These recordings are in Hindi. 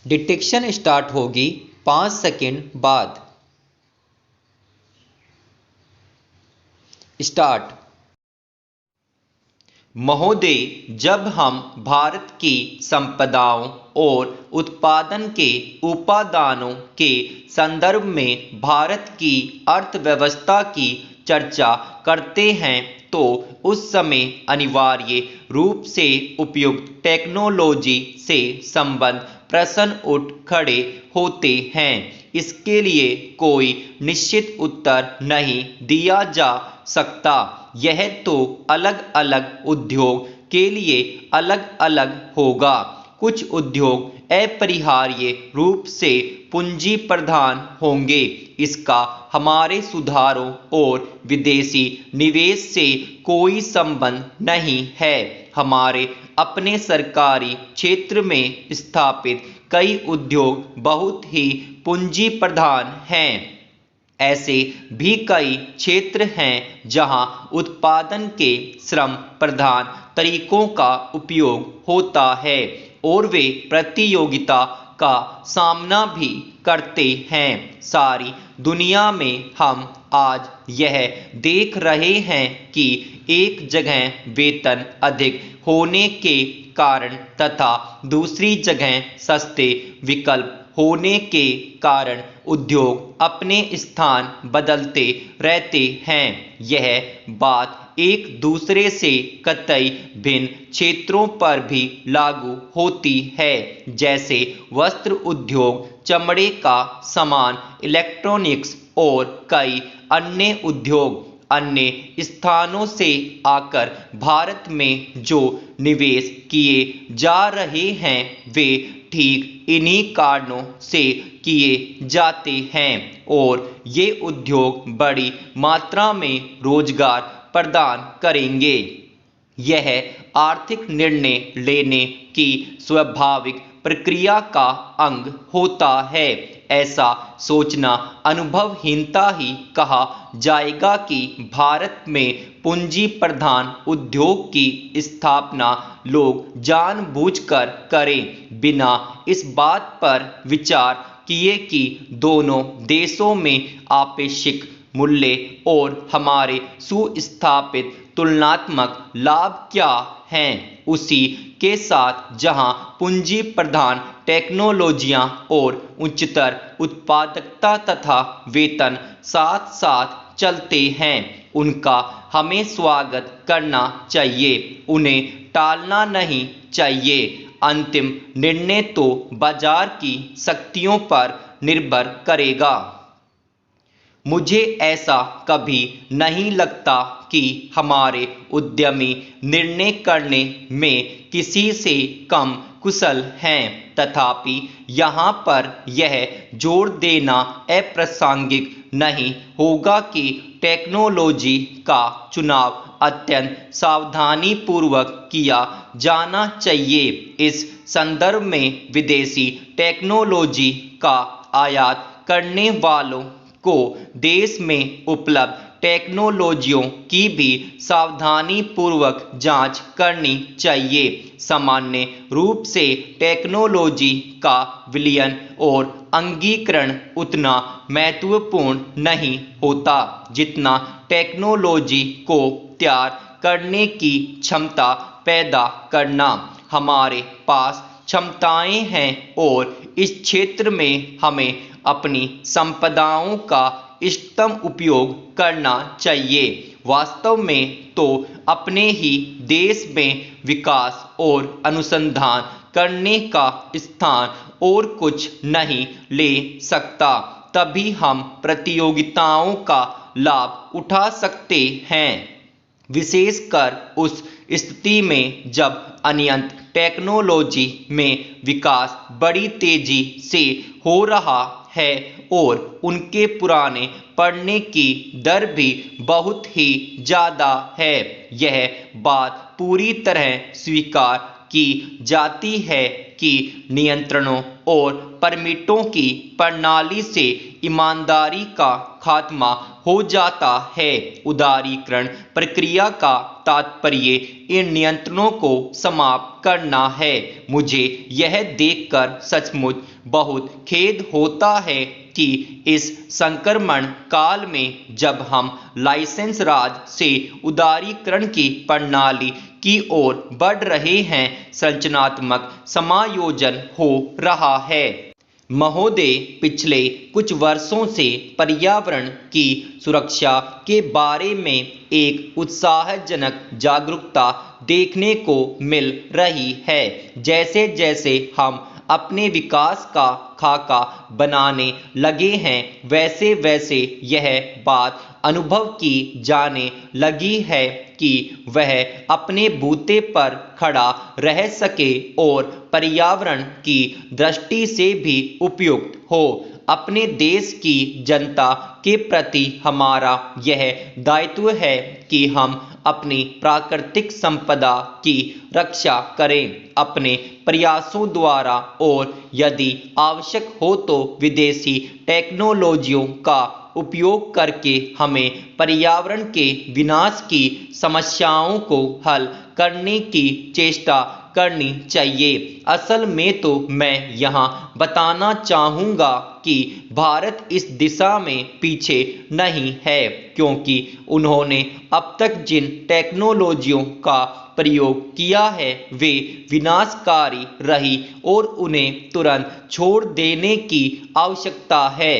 डिटेक्शन स्टार्ट होगी 5 सेकंड बाद। स्टार्ट। महोदय, जब हम भारत की संपदाओं और उत्पादन के उपादानों के संदर्भ में भारत की अर्थव्यवस्था की चर्चा करते हैं तो उस समय अनिवार्य रूप से उपयुक्त टेक्नोलॉजी से संबंध प्रश्न उठ खड़े होते हैं। इसके लिए कोई निश्चित उत्तर नहीं दिया जा सकता। यह तो अलग अलग उद्योग के लिए अलग अलग होगा। कुछ उद्योग अपरिहार्य रूप से पूंजी प्रधान होंगे। इसका हमारे सुधारों और विदेशी निवेश से कोई संबंध नहीं है। हमारे अपने सरकारी क्षेत्र में स्थापित कई उद्योग बहुत ही पूंजी प्रधान हैं। ऐसे भी कई क्षेत्र हैं जहां उत्पादन के श्रम प्रधान तरीकों का उपयोग होता है और वे प्रतियोगिता का सामना भी करते हैं। सारी दुनिया में हम आज यह देख रहे हैं कि एक जगह वेतन अधिक होने के कारण तथा दूसरी जगह सस्ते विकल्प होने के कारण उद्योग अपने स्थान बदलते रहते हैं। यह बात एक दूसरे से कतई भिन्न क्षेत्रों पर भी लागू होती है, जैसे वस्त्र उद्योग, चमड़े का सामान, इलेक्ट्रॉनिक्स और कई अन्य उद्योग। अन्य स्थानों से आकर भारत में जो निवेश किए जा रहे हैं वे ठीक इन्हीं कारणों से किए जाते हैं और ये उद्योग बड़ी मात्रा में रोजगार प्रदान करेंगे। यह आर्थिक निर्णय लेने की स्वाभाविक प्रक्रिया का अंग होता है। ऐसा सोचना अनुभवहीनता ही कहा जाएगा कि भारत में पूंजी प्रधान उद्योग की स्थापना लोग जानबूझकर करें, बिना इस बात पर विचार किए कि दोनों देशों में आपेक्षिक मूल्य और हमारे सुस्थापित तुलनात्मक लाभ क्या हैं। उसी के साथ जहां पूंजी प्रधान टेक्नोलॉजियां और उच्चतर उत्पादकता तथा वेतन साथ साथ चलते हैं, उनका हमें स्वागत करना चाहिए, उन्हें टालना नहीं चाहिए। अंतिम निर्णय तो बाजार की शक्तियों पर निर्भर करेगा। मुझे ऐसा कभी नहीं लगता कि हमारे उद्यमी निर्णय करने में किसी से कम कुशल हैं। तथापि यहाँ पर यह जोर देना अप्रासंगिक नहीं होगा कि टेक्नोलॉजी का चुनाव अत्यंत सावधानीपूर्वक किया जाना चाहिए। इस संदर्भ में विदेशी टेक्नोलॉजी का आयात करने वालों को देश में उपलब्ध टेक्नोलॉजियों की भी सावधानीपूर्वक जांच करनी चाहिए। सामान्य रूप से टेक्नोलॉजी का विलयन और अंगीकरण उतना महत्वपूर्ण नहीं होता जितना टेक्नोलॉजी को तैयार करने की क्षमता पैदा करना। हमारे पास क्षमताएं हैं और इस क्षेत्र में हमें अपनी संपदाओं का इष्टतम उपयोग करना चाहिए। वास्तव में तो अपने ही देश में विकास और अनुसंधान करने का स्थान और कुछ नहीं ले सकता, तभी हम प्रतियोगिताओं का लाभ उठा सकते हैं। विशेषकर उस स्थिति में जब अनंत टेक्नोलॉजी में विकास बड़ी तेजी से हो रहा है और उनके पुराने पड़ने की दर भी बहुत ही ज़्यादा है। यह बात पूरी तरह स्वीकार की जाती है कि नियंत्रणों और परमिटों की प्रणाली से ईमानदारी का खात्मा हो जाता है। उदारीकरण प्रक्रिया का तात्पर्य इन नियंत्रणों को समाप्त करना है। मुझे यह देखकर सचमुच बहुत खेद होता है कि इस संक्रमण काल में जब हम लाइसेंस राज से उदारीकरण की प्रणाली की ओर बढ़ रहे हैं, संरचनात्मक समायोजन हो रहा है। महोदय, पिछले कुछ वर्षों से पर्यावरण की सुरक्षा के बारे में एक उत्साहजनक जागरूकता देखने को मिल रही है। जैसे जैसे हम अपने विकास का खाका बनाने लगे हैं, वैसे वैसे यह बात अनुभव की जाने लगी है कि वह अपने बूते पर खड़ा रह सके और पर्यावरण की दृष्टि से भी उपयुक्त हो। अपने देश की जनता के प्रति हमारा यह दायित्व है कि हम अपनी प्राकृतिक संपदा की रक्षा करें अपने प्रयासों द्वारा, और यदि आवश्यक हो तो विदेशी टेक्नोलॉजियों का उपयोग करके हमें पर्यावरण के विनाश की समस्याओं को हल करने की चेष्टा करनी चाहिए। असल में तो मैं यहाँ बताना चाहूँगा कि भारत इस दिशा में पीछे नहीं है, क्योंकि उन्होंने अब तक जिन टेक्नोलॉजियों का प्रयोग किया है वे विनाशकारी रही और उन्हें तुरंत छोड़ देने की आवश्यकता है।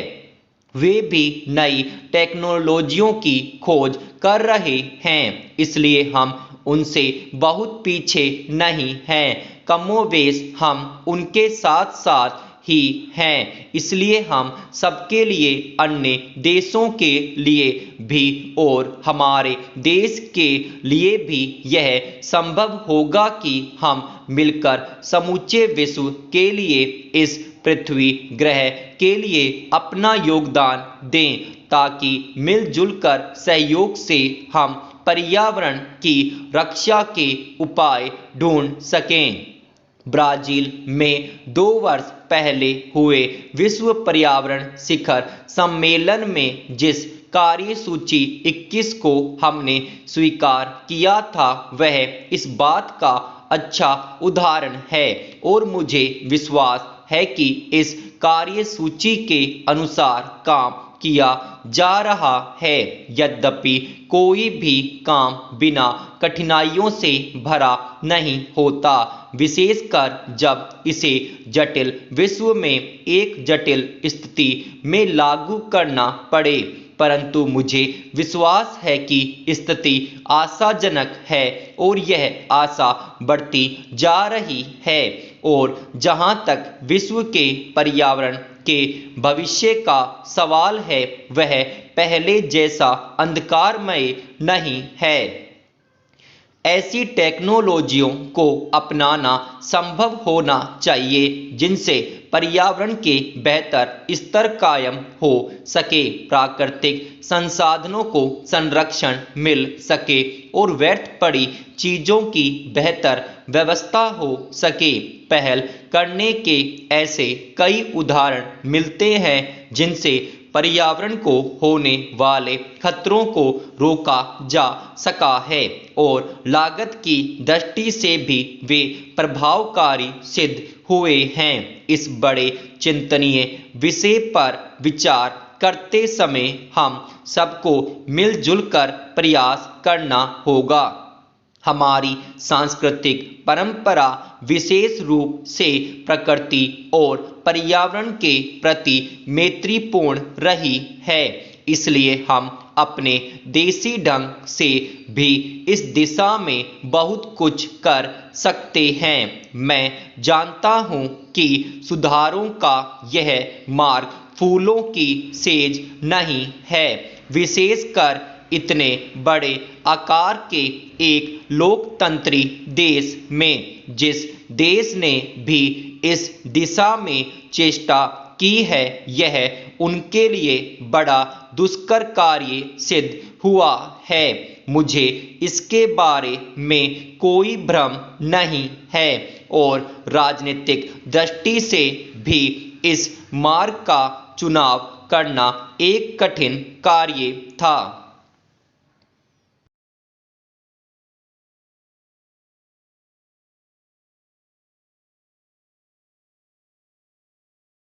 वे भी नई टेक्नोलॉजियों की खोज कर रहे हैं, इसलिए हम उनसे बहुत पीछे नहीं हैं। कमोवेश हम उनके साथ साथ ही हैं। इसलिए हम सबके लिए, अन्य देशों के लिए भी और हमारे देश के लिए भी यह संभव होगा कि हम मिलकर समूचे विश्व के लिए, इस पृथ्वी ग्रह के लिए अपना योगदान दें, ताकि मिलजुल कर सहयोग से हम पर्यावरण की रक्षा के उपाय ढूंढ सकें। ब्राजील में 2 वर्ष पहले हुए विश्व पर्यावरण शिखर सम्मेलन में जिस कार्यसूची 21 को हमने स्वीकार किया था, वह इस बात का अच्छा उदाहरण है, और मुझे विश्वास है कि इस कार्यसूची के अनुसार काम किया जा रहा है। यद्यपि कोई भी काम बिना कठिनाइयों से भरा नहीं होता, विशेषकर जब इसे जटिल विश्व में एक जटिल स्थिति में लागू करना पड़े। परंतु मुझे विश्वास है कि स्थिति आशाजनक है और यह आशा बढ़ती जा रही है। और जहां तक विश्व के पर्यावरण के भविष्य का सवाल है, वह पहले जैसा अंधकारमय नहीं है। ऐसी टेक्नोलॉजियों को अपनाना संभव होना चाहिए जिनसे पर्यावरण के बेहतर स्तर कायम हो सके, प्राकृतिक संसाधनों को संरक्षण मिल सके और व्यर्थ पड़ी चीजों की बेहतर व्यवस्था हो सके। पहल करने के ऐसे कई उदाहरण मिलते हैं जिनसे पर्यावरण को होने वाले खतरों को रोका जा सका है, और लागत की दृष्टि से भी वे प्रभावकारी सिद्ध हुए हैं। इस बड़े चिंतनीय विषय पर विचार करते समय हम सबको मिलजुल कर प्रयास करना होगा। हमारी सांस्कृतिक परंपरा विशेष रूप से प्रकृति और पर्यावरण के प्रति मैत्रीपूर्ण रही है, इसलिए हम अपने देसी ढंग से भी इस दिशा में बहुत कुछ कर सकते हैं। मैं जानता हूँ कि सुधारों का यह मार्ग फूलों की सेज नहीं है, विशेषकर इतने बड़े आकार के एक लोकतंत्री देश में। जिस देश ने भी इस दिशा में चेष्टा की है, यह उनके लिए बड़ा दुष्कर कार्य सिद्ध हुआ है। मुझे इसके बारे में कोई भ्रम नहीं है, और राजनीतिक दृष्टि से भी इस मार्ग का चुनाव करना एक कठिन कार्य था।